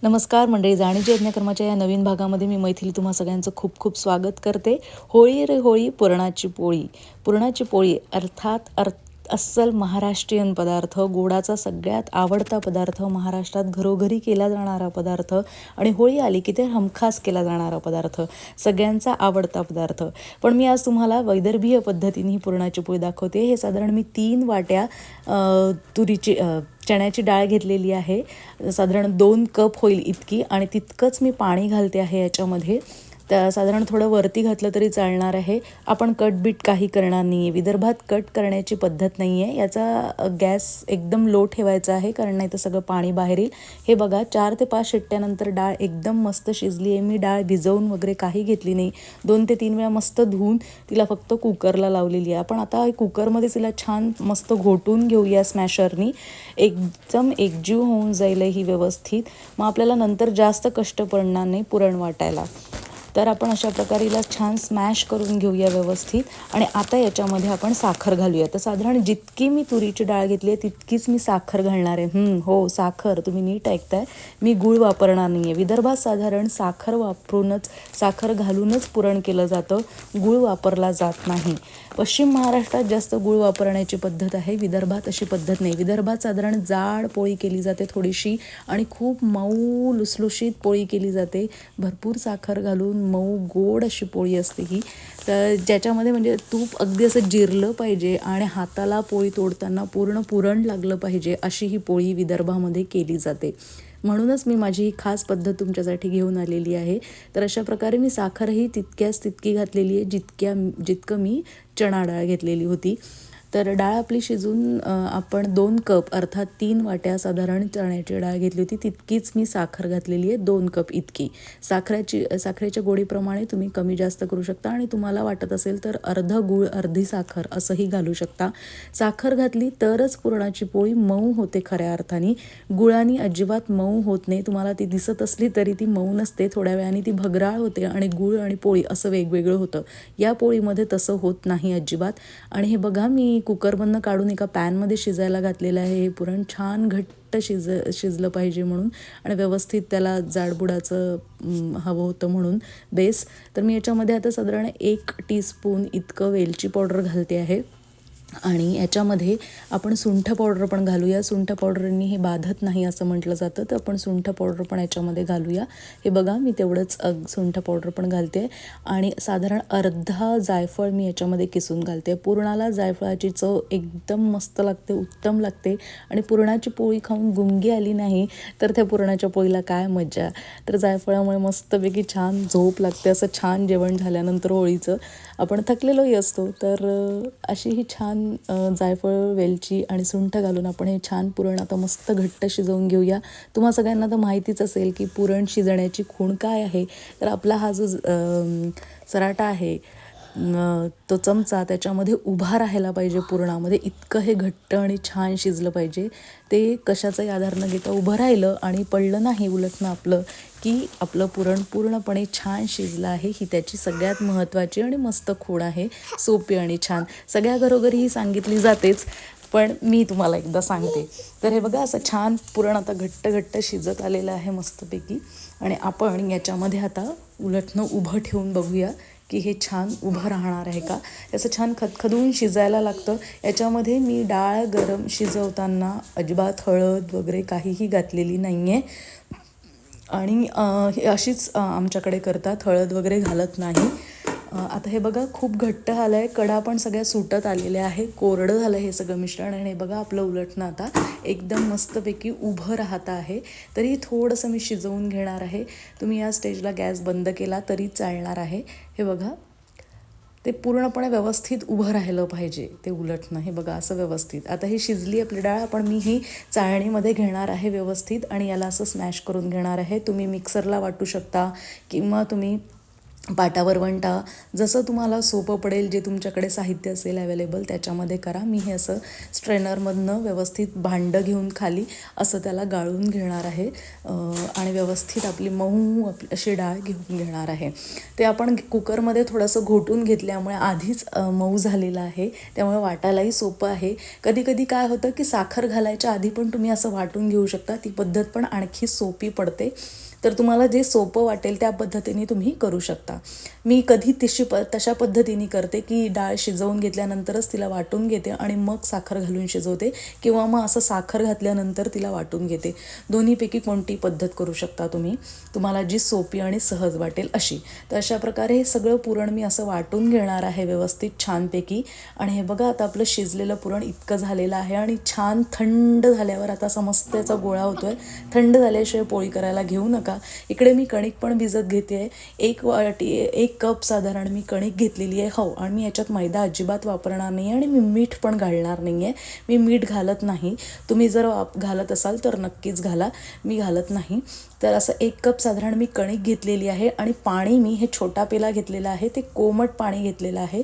नमस्कार मंडळी, जाणीच्या यज्ञकर्माच्या या नवीन भागामध्ये मी मैथिली तुम्हा सगळ्यांचं खूप खूप स्वागत करते. होळी रे होळी, पुरणाची पोळी. पुरणाची पोळी अर्थात अस्सल महाराष्ट्रीयन पदार्थ, गोडाचा सगळ्यात आवडता पदार्थ, महाराष्ट्रात घरोघरी केला जाणारा पदार्थ आणि होळी आली की ते हमखास केला जाणारा पदार्थ, सगळ्यांचा आवडता पदार्थ. पण मी आज तुम्हाला वैदर्भीय पद्धतीने ही पुरणाची पोळी दाखवते. हे साधारण मी 3 वाट्या चण्याची डाळ घेतलेली आहे. साधारण 2 कप होईल इतकी आणि तितकंच मी पाणी घालते आहे याच्यामध्ये. त्या साधारण थोडं वरती घातलं तरी चालणार आहे. आपण कटबीट काही करणार नाही आहे. विदर्भात कट करण्याची पद्धत नाही आहे. याचा गॅस एकदम लो ठेवायचा आहे, कारण नाही तर सगळं पाणी बाहेर येईल. हे बघा, 4 ते 5 शिट्ट्यानंतर डाळ एकदम मस्त शिजली आहे. मी डाळ भिजवून वगैरे काही घेतली नाही. 2 ते 3 वेळा मस्त धुवून तिला फक्त कुकरला लावलेली आहे. आपण आता कुकरमध्ये तिला छान मस्त घोटून घेऊया स्मॅशरनी. एकदम एकजीव होऊन जाईल ही व्यवस्थित. मग आपल्याला नंतर जास्त कष्ट पडणार नाही पुरण वाटायला. तर आपण अशा प्रकारे हिला छान स्मॅश करून घेऊया व्यवस्थित. आणि आता याच्यामध्ये आपण साखर घालूया. तर साधारण जितकी मी तुरीची डाळ घेतली आहे तितकीच मी साखर घालणार आहे. हो, साखर, तुम्ही नीट ऐकताय. मी गूळ वापरणार नाही आहे. विदर्भात साधारण साखर घालूनच पुरण केलं जातं, गूळ वापरला जात नाही. पश्चिम महाराष्ट्रात जास्त गूळ वापरण्याची पद्धत आहे, विदर्भात अशी पद्धत नाही. विदर्भात साधारण जाड पोळी केली जाते थोडीशी, आणि खूप मऊ लुसलुशीत पोळी केली जाते. भरपूर साखर घालून मऊ गोड अशी पोळी असते ही. तर ज्याच्यामध्ये म्हणजे तूप अगदी असं जिरलं पाहिजे आणि हाताला पोळी तोडताना पूर्ण पुरण लागलं पाहिजे, अशी ही पोळी विदर्भामध्ये केली जाते. म्हणूनच मी माझी ही खास पद्धत तुमच्यासाठी घेऊन आलेली आहे. तर अशा प्रकारे मी साखरही तितकी घातलेली आहे जितकं मी चणा डाळ घेतलेली होती. तर डाळ आपली शिजून आपण 2 कप अर्थात 3 वाट्या साधारण चण्याची डाळ घेतली होती, तितकीच मी साखर घातलेली आहे, 2 कप इतकी. साखरेच्या गोडीप्रमाणे तुम्ही कमी जास्त करू शकता, आणि तुम्हाला वाटत असेल तर अर्ध गूळ अर्धी साखर असंही घालू शकता. साखर घातली तरच पुरणाची पोळी मऊ होते खऱ्या अर्थाने. गुळाने अजिबात मऊ होत नाही. तुम्हाला ती दिसत असली तरी ती मऊ नसते. थोड्या वेळाने ती भगराळ होते आणि गूळ आणि पोळी असं वेगवेगळं होतं. या पोळीमध्ये तसं होत नाही अजिबात. आणि हे बघा, मी कुकरमधनं काढून एका पॅनमध्ये शिजायला घातलेलं आहे. हे पुरण छान घट्ट शिजलं पाहिजे म्हणून, आणि व्यवस्थित त्याला जाडबुडाचं हवं होतं म्हणून बेस. तर मी याच्यामध्ये आता साधारण 1 टीस्पून इतकं वेलची पावडर घालते आहे. आणि याच्यामध्ये आपण सुंठ पावडर पण घालूया. सुंठ पावडरनी हे बाधत नाही असं म्हटलं जातं, तर आपण सुंठ पावडर पण याच्यामध्ये घालूया. हे बघा, मी तेवढंच सुंठ पावडर पण घालते. आणि साधारण अर्धा जायफळ मी याच्यामध्ये किसून घालते. पुरणाला जायफळाची चव एकदम मस्त लागते, उत्तम लागते. आणि पुरणाची पोळी खाऊन गुंगी आली नाही तर त्या पुरणाच्या पोळीला काय मजा. तर जायफळामुळे मस्तपैकी छान झोप लागते. असं छान जेवण झाल्यानंतर होळीचं आपण थकलेलोही असतो, तर अशी ही छान जायफळ, वेलची आणि सुंठ घालून आपण हे छान पुरण आता मस्त घट्ट शिजवून घेऊया. तुम्हा सगळ्यांना तर माहितीच असेल की पुरण शिजण्याची खूण काय आहे. तर आपला हा जो सराटा आहे, तो चमचा त्याच्यामध्ये उभा राहायला पाहिजे पुरणामध्ये, इतकं हे घट्ट आणि छान शिजलं पाहिजे. ते कशाचाही आधार न घेता उभं राहिलं आणि पडलं नाही उलटनं आपलं, की आपलं पुरण पूर्णपणे छान शिजलं आहे. ही त्याची सगळ्यात महत्त्वाची आणि मस्त खूण आहे, सोपी आणि छान. सगळ्या घरोघरी ही सांगितली जातेच, पण मी तुम्हाला एकदा सांगते. तर हे बघा, असं छान पुरण आता घट्ट घट्ट शिजत आलेलं आहे मस्तपैकी. आणि आपण याच्यामध्ये आता उलटनं उभं ठेवून बघूया की हे छान उभं राहणार आहे का. याचं छान खदखदून शिजायला लागतं. याच्यामध्ये मी डाळ गरम शिजवताना अजिबात हळद वगैरे काहीही घातलेली नाही आहे. आणि हे अशीच आमच्याकडे करतात, हळद वगैरे घालत नाही. आता हे बघा, खूप घट्ट झालं आहे, कडा पण सगळ्या सुटत आलेल्या आहे, कोरडं झालं हे सगळं मिश्रण. आणि हे बघा, आपलं उलटणं आता एकदम मस्तपैकी उभं राहत आहे. तरी थोडंसं मी शिजवून घेणार आहे. तुम्ही या स्टेजला गॅस बंद केला तरी चालणार आहे. हे बघा, ते पूर्णपणे व्यवस्थित उभं राहिलं पाहिजे ते उलटणं. हे बघा, असं व्यवस्थित आता ही शिजली आपली डाळ. आपण मी ही चाळणीमध्ये घेणार आहे व्यवस्थित, आणि याला असं स्मॅश करून घेणार आहे. तुम्ही मिक्सरला वाटू शकता, किंवा तुम्ही पाटा वरवंटा जसं तुम्हाला सोपं पडेल, जे तुमच्याकडे साहित्य असेल अवेलेबल त्याच्यामध्ये करा. मी हे असं स्ट्रेनरमधनं व्यवस्थित भांडं घेऊन खाली असं त्याला गाळून घेणार आहे आणि व्यवस्थित आपली मऊ अशी डाळ घेऊन घेणार आहे. ते आपण कुकरमध्ये थोडंसं घोटून घेतल्यामुळे आधीच मऊ झालेलं आहे, त्यामुळे वाटायलाही सोपं आहे. कधी कधी काय होतं की साखर घालायच्या आधी पण तुम्ही असं वाटून घेऊ शकता, ती पद्धत पण आणखी सोपी पडते. तर तुम्हाला जे सोपं वाटेल त्या पद्धतीने तुम्ही करू शकता. मी कधी तशा पद्धतीने करते की डाळ शिजवून घेतल्यानंतरच तिला वाटून घेते आणि मग साखर घालून शिजवते, किंवा मग असं साखर घातल्यानंतर तिला वाटून घेते. दोन्हीपैकी कोणती पद्धत करू शकता तुम्ही, तुम्हाला जी सोपी आणि सहज वाटेल अशी. तर अशा प्रकारे हे सगळं पुरण मी असं वाटून घेणार आहे व्यवस्थित छानपैकी. आणि हे बघा आता आपलं शिजलेलं पुरण इतकं झालेलं आहे आणि छान थंड झाल्यावर आता समस्त याचा गोळा होतोय. थंड झाल्याशिवाय पोळी करायला घेऊ नका. इकडे मी कणिक पण भिजत घेते आहे. एक कप साधारण मी कणिक घेतलेली आहे. हो, आणि मी याच्यात मैदा अजिबात वापरणार नाही आहे आणि मी मीठ पण घालणार नाही आहे. मी मीठ घालत नाही. तुम्ही जर घालत असाल तर नक्कीच घाला, मी घालत नाही. तर असं 1 कप साधारण मी कणिक घेतलेली आहे आणि पाणी मी हे छोटा पेला घेतलेला आहे, ते कोमट पाणी घेतलेलं आहे.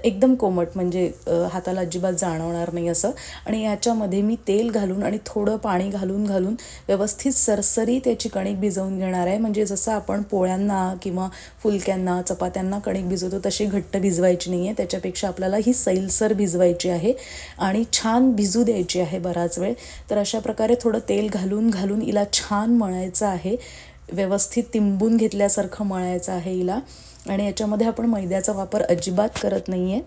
एकदम कोमट, म्हणजे हाताला अजिबात जाणवणार नाही असं. आणि याच्यामध्ये मी तेल घालून आणि थोडं पाणी घालून व्यवस्थित सरसरी त्याची कणिक भिजवून घेणार आहे. म्हणजे जसं आपण पोळ्यांना किंवा फुलक्यांना चपात्यांना कणिक भिजवतो तशी घट्ट भिजवायची नाही आहे, त्याच्यापेक्षा आपल्याला ही सैलसर भिजवायची आहे आणि छान भिजू द्यायची आहे बराच वेळ. तर अशा प्रकारे थोडं तेल घालून हिला छान मळायचं आहे, व्यवस्थित तिंबून घेतल्यासारखं मळायचं आहे हिला. आणि याच्यामध्ये आपण मैद्याचा वापर अजिबात करत नाही आहे.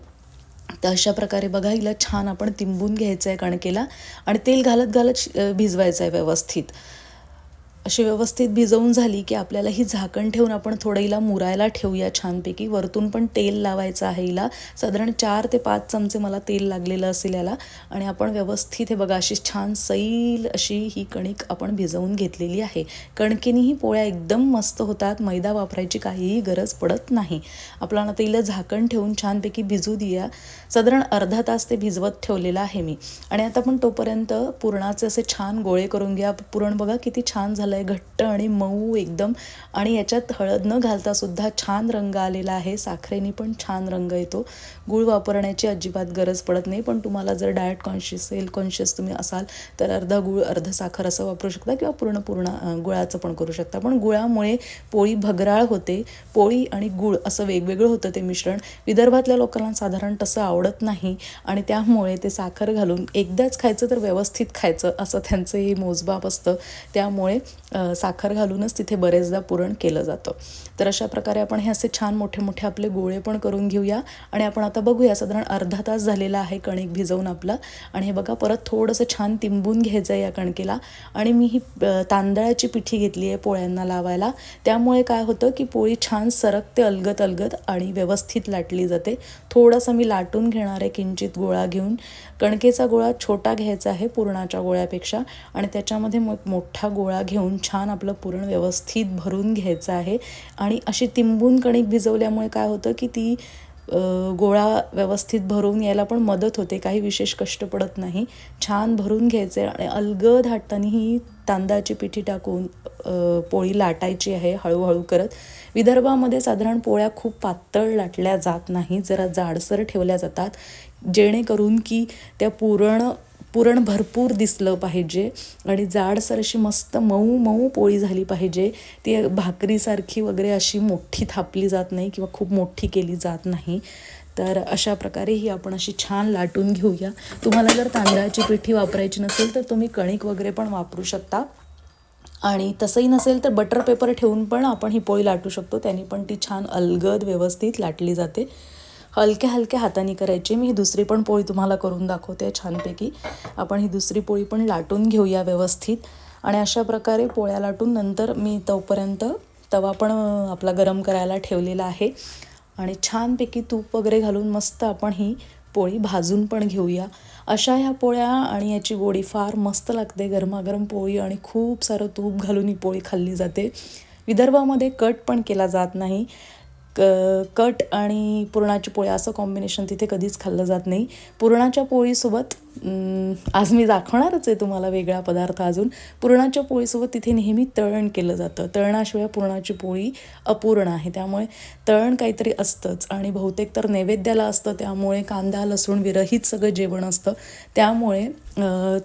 तर अशा प्रकारे बघा हिला छान आपण तिंबून घ्यायचं आहे कणकेला आणि तेल घालत भिजवायचं आहे व्यवस्थित. अशी व्यवस्थित भिजवून झाली की आपल्याला ही झाकण ठेवून आपण थोडं हिला मुरायला ठेवूया छानपैकी. वरतून पण तेल लावायचं आहे हिला, साधारण 4 ते 5 चमचे मला तेल लागलेलं असेल याला. आणि आपण व्यवस्थित हे बघा अशी छान सैल अशी ही कणिक आपण भिजवून घेतलेली आहे. कणकेनीही पोळ्या एकदम मस्त होतात, मैदा वापरायची काहीही गरज पडत नाही. आपल्याला आता हिला झाकण ठेवून छानपैकी भिजू द्या. साधारण अर्धा तास ते भिजवत ठेवलेलं आहे मी. आणि आता आपण तोपर्यंत पुरणाचे असे छान गोळे करून घ्या. पुरण बघा किती छान झालं आहे, घट्ट आणि मऊ एकदम. आणि याच्यात हळद न घालता सुद्धा छान रंग आलेला आहे, साखरेने पण छान रंग येतो. गूळ वापरण्याची अजिबात गरज पडत नाही, पण तुम्हाला जर डाएट कॉन्शियस हेल्थ कॉन्शियस तुम्ही असाल तर अर्धा गूळ अर्ध साखर असं वापरू शकता, किंवा पूर्ण गुळाचं पण करू शकता. पण गुळामुळे पोळी भगराळ होते. पोळी आणि गूळ असं वेगवेगळं होतं ते मिश्रण. विदर्भातल्या लोकांना साधारण तसं आवडत नाही आणि त्यामुळे ते साखर घालून एकदाच खायचं तर व्यवस्थित खायचं असं त्यांचं हे मोजमाप असतं. त्यामुळे साखर घालूनच तिथे बरेचदा पुरण केलं जातं. तर अशा प्रकारे आपण हे असे छान मोठे मोठे आपले गोळे पण करून घेऊया. आणि आपण आता बघूया, साधारण अर्धा तास झालेला आहे कणिक भिजवून आपला. आणि हे बघा परत थोडंसं छान तिंबून घ्यायचं आहे या कणकेला. आणि मी ही तांदळाची पिठी घेतली आहे पोळ्यांना लावायला. त्यामुळे काय होतं की पोळी छान सरकते अलगद आणि व्यवस्थित लाटली जाते. थोडंसं मी लाटून घेणार आहे किंचित गोळा घेऊन. कणकेचा गोळा छोटा घ्यायचा आहे पुरणाच्या गोळ्यापेक्षा, आणि त्याच्यामध्ये मग मोठा गोळा घेऊन छान आपलं पुरण व्यवस्थित भरून घ्यायचं आहे. आणि अशी तिंबून कणिक भिजवल्यामुळे काय होतं की ती गोळा व्यवस्थित भरून यायला पण मदत होते, काही विशेष कष्ट पडत नाही. छान भरून घ्यायचे आणि अलगद हाताने ही तांदळाची पिठी टाकून पोळी लाटायची आहे हळूहळू करत. विदर्भामध्ये साधारण पोळ्या खूप पातळ लाटल्या जात नाही, जरा जाडसर ठेवल्या जातात, जेणेकरून की त्या पुरण भरपूर दिसलं पाहिजे आणि जाडसर अशी मस्त मऊ मऊ पोळी झाली पाहिजे. ती भाकरीसारखी वगैरे अशी मोठी थापली जात नाही किंवा खूप मोठी केली जात नाही. तर अशा प्रकारे ही आपण अशी छान लाटून घेऊया. तुम्हाला जर तांदळाची पिठी वापरायची नसेल तर तुम्ही कणिक वगैरे पण वापरू शकता, आणि तसंही नसेल तर बटर पेपर ठेवून पण आपण ही पोळी लाटू शकतो, त्याने पण ती छान अलगद व्यवस्थित लाटली जाते. हलक्या हाताने करायची. मी ही दुसरी पण पोळी तुम्हाला करून दाखवते छानपैकी. आपण ही दुसरी पोळी पण लाटून घेऊया व्यवस्थित. आणि अशा प्रकारे पोळ्या लाटून नंतर मी तोपर्यंत तवा पण आपला गरम करायला ठेवलेला आहे आणि छानपैकी तूप वगैरे घालून मस्त आपण ही पोळी भाजून पण घेऊया. अशा ह्या पोळ्या आणि याची गोडी फार मस्त लागते. गरमागरम पोळी आणि खूप सारं तूप घालून ही पोळी खाल्ली जाते. विदर्भामध्ये कट पण केला जात नाही, कट आणि पुरणाची पोळी असं कॉम्बिनेशन तिथे कधीच खाल्लं जात नाही. पुरणाच्या पोळीसोबत आज मी दाखवणारच आहे तुम्हाला वेगळा पदार्थ अजून. पुरणाच्या पोळीसोबत तिथे नेहमी तळण केलं जातं. तळणाशिवाय पुरणाची पोळी अपूर्ण आहे. त्यामुळे तळण काहीतरी असतंच आणि बहुतेक तर नैवेद्याला असतं. त्यामुळे कांदा लसूण विरहित सगळं जेवण असतं. त्यामुळे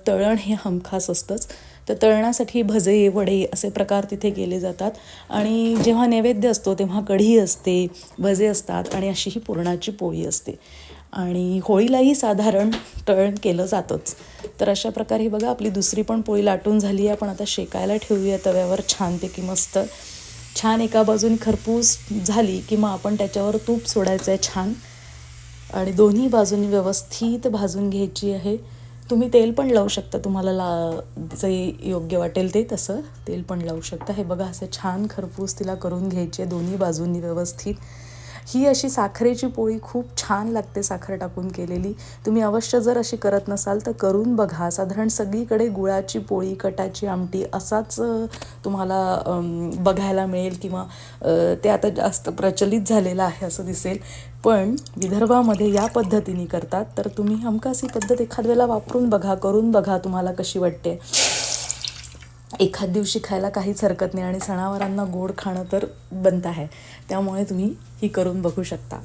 तळण हे हमखास असतंच. तर तळणासाठी भजे वडे असे प्रकार तिथे केले जातात. आणि जेव्हा नैवेद्य असतो तेव्हा कढी असते, भजे असतात आणि अशी ही पुरणाची पोळी असते. आणि होळीलाही साधारण तळण केलं जातंच. तर अशा प्रकारे बघा आपली दुसरी पण पोळी लाटून झाली आहे. आपण आता शेकायला ठेवूया तव्यावर छानपैकी मस्त. छान एका बाजूने खरपूस झाली की मग आपण त्याच्यावर तूप सोडायचं आहे छान आणि दोन्ही बाजूंनी व्यवस्थित भाजून घ्यायची आहे. तुम्ही तेल पण लावू शकता, तुम्हाला जे योग्य वाटेल ते तसं तेल पण लावू शकता. हे बघा असं छान खरपूस तिला करून घ्यायची आहे दोन्ही बाजूंनी व्यवस्थित. ही अशी साखरेची पोळी खूप छान लागते साखर टाकून केलेली. तुम्ही अवश्य जर अशी करत नसाल तर करून बघा. साधारण सगळीकडे गुळाची पोळी, कटाची आमटी असाच तुम्हाला बघायला मिळेल किंवा ते आता जास्त प्रचलित झालेलं आहे असं दिसेल. पण विदर्भामध्ये या पद्धतीने करतात. तर तुम्ही हमखास ही पद्धत एखाद वेळेला वापरून बघा, करून बघा तुम्हाला कशी वाटते. एखाद दिवशी खायला काहीच हरकत नाही आणि सणावारांना गोड खाणं तर बनत आहे. त्यामुळे तुम्ही ही करून बघू शकता.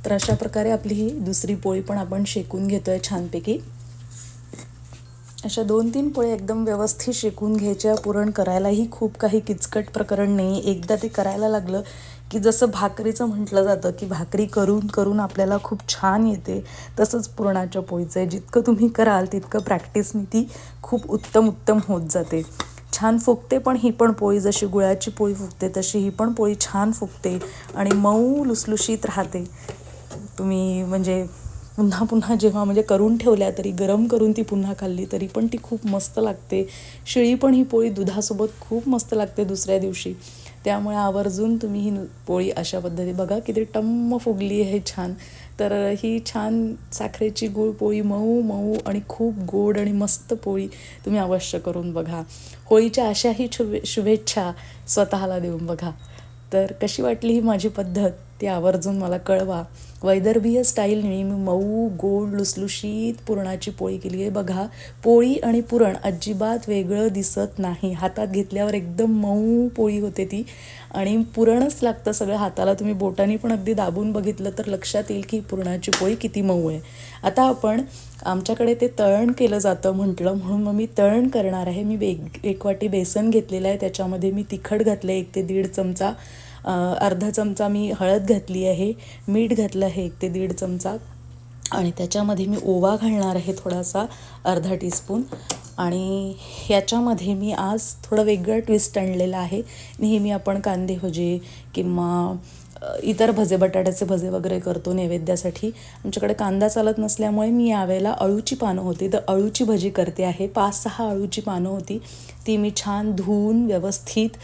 तर अशा प्रकारे आपली ही दुसरी पोळी पण आपण शेकून घेतो आहे छानपैकी. अशा 2-3 पोळ्या एकदम व्यवस्थित शेकून घ्यायच्या. पुरण करायलाही खूप काही किचकट प्रकरण नाही. एकदा ते करायला लागलं की जसं भाकरीचं म्हटलं जातं की भाकरी करून करून आपल्याला खूप छान येते, तसंच पुरणाच्या पोळीचं आहे. जितकं तुम्ही कराल तितकं प्रॅक्टिसनी ती खूप उत्तम होत जाते. छान फुगते पण ही पण पोळी. जशी गुळाची पोळी फुगते तशी ही पण पोळी छान फुगते आणि मऊ लुसलुशीत राहते. तुम्ही म्हणजे पुन्हा पुन्हा जेव्हा म्हणजे करून ठेवल्या तरी गरम करून ती पुन्हा खाल्ली तरी पण ती खूप मस्त लागते. शिळी पण ही पोळी दुधासोबत खूप मस्त लागते दुसऱ्या दिवशी. त्यामुळे आवर्जून तुम्ही ही पोळी अशा पद्धती बघा किती टम्म फुगली आहे छान. तर ही छान साखरेची गूळ पोळी मऊ मऊ आणि खूप गोड आणि मस्त पोळी तुम्ही अवश्य करून बघा. होळीच्या अशाही शुभेच्छा स्वतःला देऊन बघा. तर कशी वाटली ही माझी पद्धत ती आवर्जून मला कळवा. वैदर्भीय स्टाईलने मी मऊ गोड लुसलुशीत पुरणाची पोळी केली आहे बघा. पोळी आणि पुरण अजिबात वेगळं दिसत नाही. हातात घेतल्यावर एकदम मऊ पोळी होते ती आणि पुरणच लागतं सगळं हाताला. तुम्ही बोटाने पण अगदी दाबून बघितलं तर लक्षात येईल की पुरणाची पोळी किती मऊ आहे. आता आपण आमच्याकडे ते तळण केलं जातं म्हटलं म्हणून मग मी तळण करणार आहे. मी 1 वाटी बेसन घेतलेलं आहे. त्याच्यामध्ये मी तिखट घातलं 1 ते 1.5 चमचा. अर्धा चमचा मी हळद घातली आहे. मीठ घातलं आहे 1 ते 1.5 चमचा आणि त्याच्यामध्ये मी ओवा घालणार आहे थोडासा, अर्धा टीस्पून. आणि ह्याच्यामध्ये मी आज थोडं वेगळं ट्विस्ट आणलेलं आहे. नेहमी आपण कांदे भजे किंवा इतर भजे, बटाट्याचे भजे वगैरे करतो नैवेद्यासाठी. आमच्याकडे कांदा चालत नसल्यामुळे मी यावेळेला अळूची पानं होती तर अळूची भजी करते आहे. 5-6 अळूची पानं होती. ती मी छान धुवून व्यवस्थित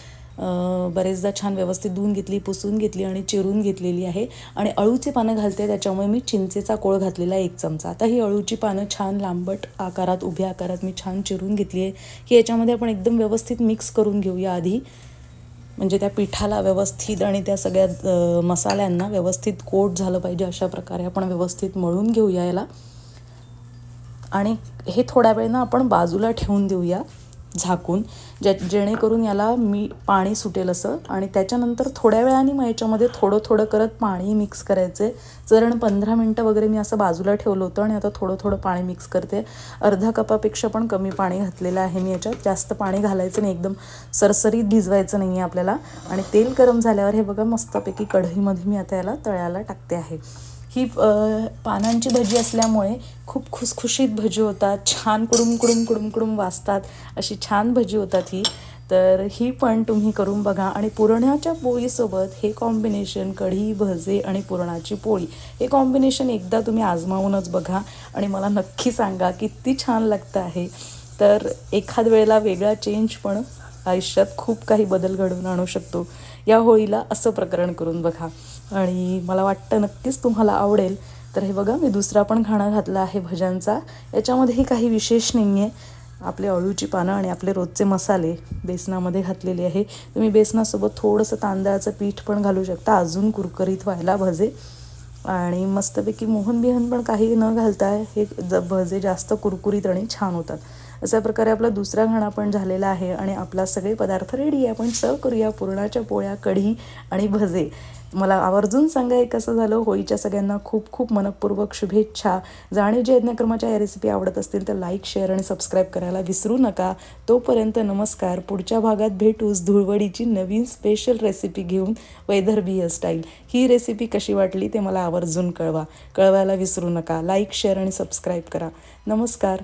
बरेचदा छान व्यवस्थित धुवून घेतली, पुसून घेतली आणि चिरून घेतलेली आहे. आणि अळूची पानं घालते त्याच्यामुळे मी चिंचेचा कोळ घातलेला 1 चमचा. आता ही अळूची पानं छान लांबट आकारात, उभ्या आकारात मी छान चिरून घेतली आहे. ही याच्यामध्ये आपण एकदम व्यवस्थित मिक्स करून घेऊया आधी. म्हणजे त्या पिठाला व्यवस्थित आणि त्या सगळ्या मसाल्यांना व्यवस्थित कोट झालं पाहिजे अशा प्रकारे आपण व्यवस्थित मळून घेऊया याला. आणि हे थोड्या वेळेनं आपण बाजूला ठेवून देऊया झाकून, जेणेकरून याला पाणी सुटेल असं. आणि त्याच्यानंतर थोड्या वेळाने मग याच्यामध्ये थोडं करत पाणी मिक्स करायचं आहे. जर 15 मिनटं वगैरे मी असं बाजूला ठेवलं होतं आणि आता थोडं पाणी मिक्स करते. अर्धा कपापेक्षा पण कमी पाणी घातलेलं आहे मी याच्यात. जास्त पाणी घालायचं नाही, एकदम सरसरीत भिजवायचं नाही आहे आपल्याला. आणि तेल गरम झाल्यावर हे बघा मस्तपैकी कढईमध्ये मी आता याला तळायला टाकते आहे. ही पानांची भजी असल्यामुळे खूप खुसखुशीत भजी होतात. छान कुडुम वाजतात अशी छान भजी होतात ही. तर ही पण तुम्ही करून बघा. आणि पुरणाच्या पोळीसोबत हे कॉम्बिनेशन, कढी, भजे आणि पुरणाची पोळी, हे कॉम्बिनेशन एकदा तुम्ही आजमावूनच बघा आणि मला नक्की सांगा किती छान लागतं आहे. तर एखाद वेळेला वेगळा चेंज पण आयुष्यात खूप काही बदल घडवून आणू शकतो. या होळीला असं प्रकरण करून बघा आणि मला वाटतं नक्कीच तुम्हाला आवडेल. तर हे बघा मी दुसरा पण घाणा घातला आहे भज्यांचा. याच्यामध्येही काही विशेष नाही आहे. आपले अळूची पानं आणि आपले रोजचे मसाले बेसनामध्ये घातलेले आहे. तुम्ही बेसनासोबत थोडंसं तांदळाचं पीठ पण घालू शकता अजून कुरकुरीत व्हायला भजे. आणि मस्तपैकी मोहन बिहन पण काही न घालता हे भजे जास्त कुरकुरीत आणि छान होतात. अशा प्रकारे आपला दुसरा घाणा पण झालेला आहे आणि आपला सगळे पदार्थ रेडी आहे. आपण सर्व करूया पुरणाच्या पोळ्या, कढी आणि भजे. मला आवर्जून सांगा हे कसं झालं. होळीच्या सगळ्यांना खूप खूप मनपूर्वक शुभेच्छा. जाणीवच्या यज्ञक्रमाच्या या रेसिपी आवडत असतील तर लाईक, शेअर आणि सबस्क्राईब करायला विसरू नका. तोपर्यंत नमस्कार. पुढच्या भागात भेटूच धुळवडीची नवीन स्पेशल रेसिपी घेऊन, वैदर्भीय स्टाईल. ही रेसिपी कशी वाटली ते मला आवर्जून कळवायला विसरू नका. लाईक, शेअर आणि सबस्क्राईब करा. नमस्कार.